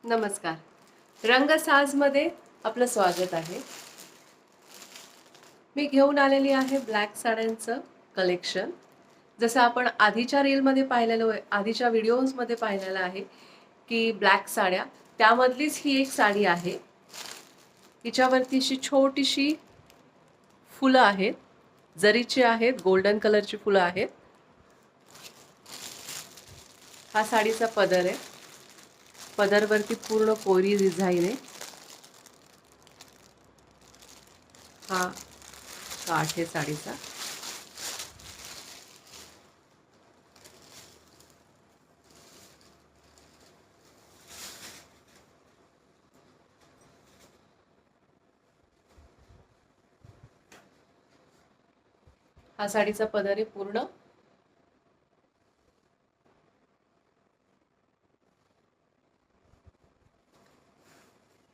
नमस्कार. रंगसाजमध्ये आपलं स्वागत आहे. मी घेऊन आलेली आहे ब्लॅक साड्यांचं कलेक्शन. जसं आपण आधीच्या रीलमध्ये पाहिलेलं आधीच्या व्हिडिओजमध्ये पाहिलेलं आहे की ब्लॅक साड्या, त्यामधलीच ही एक साडी आहे. हिच्यावरती अशी छोटीशी फुलं आहेत, जरीची आहेत, गोल्डन कलरची फुलं आहेत. हा साडीचा पदर आहे. पदरवरती पूर्ण कोरी डिझाईन आहे. हा काठ आहे साडीचा. हा साडीचा पदर आहे पूर्ण.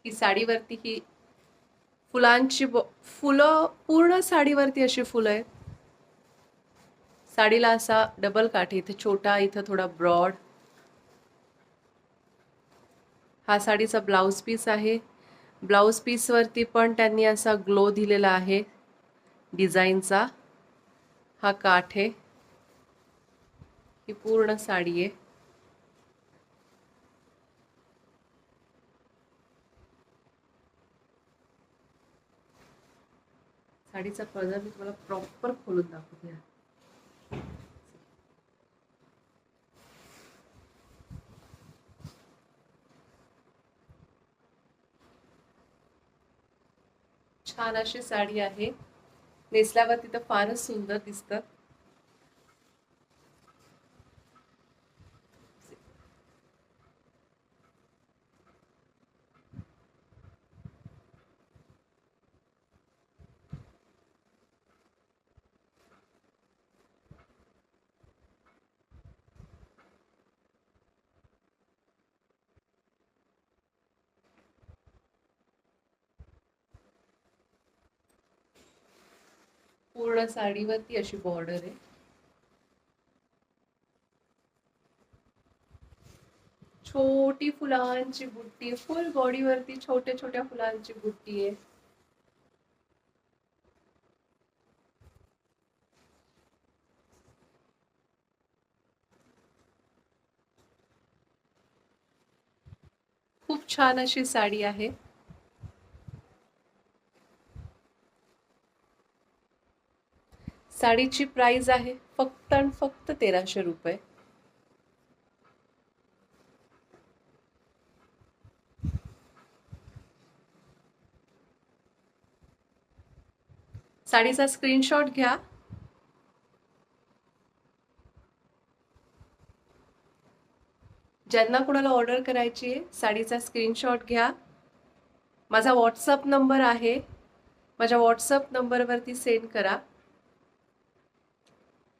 ही साडीवरती ही फुलांची फुलं पूर्ण साडीवरती अशी फुलं आहेत. साडीला असा डबल काठ, इथे छोटा, इथं थोडा ब्रॉड. हा साडीचा ब्लाउज पीस आहे. ब्लाउज पीस वरती पण त्यांनी असा ग्लो दिलेला आहे डिझाईनचा. हा काठ आहे. ही पूर्ण साडी आहे. साडीचा पदर मी तुम्हाला प्रॉपर खोलून दाखवते. छान अशी साडी आहे. नेसल्यावरती तर फारच सुंदर दिसतं. पूर्ण साडीवरती अशी बॉर्डर आहे. छोटी फुलांची बुट्टी, फुल बॉडीवरती छोट्या छोट्या फुलांची बुट्टी आहे. खूप छान अशी साडी आहे. साडीची प्राइस आहे फक्त आणि फक्त 1300 रुपये. साडीचा स्क्रीनशॉट घ्या. ज्यांना कोणाला ऑर्डर करायची आहे साडीचा स्क्रीनशॉट घ्या. माझा व्हॉट्सअप नंबर आहे, माझ्या व्हॉट्सअप नंबरवरती सेंड करा.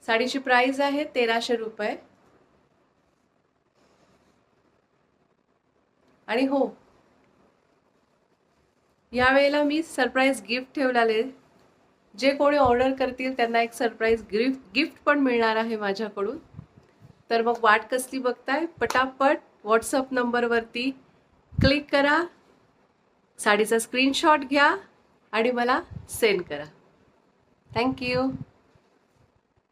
साडीची प्राइस आहे 1300 रुपये. आणि हो, यावेळेला मी सरप्राईज गिफ्ट ठेवलेले. जे कोणी ऑर्डर करतील त्यांना एक सरप्राईज गिफ्ट पण मिळणार आहे माझ्याकडून. तर मग वाट कसली बघताय? पटापट व्हॉट्सअप नंबरवरती क्लिक करा, साडीचा स्क्रीनशॉट घ्या आणि मला सेंड करा. थँक्यू.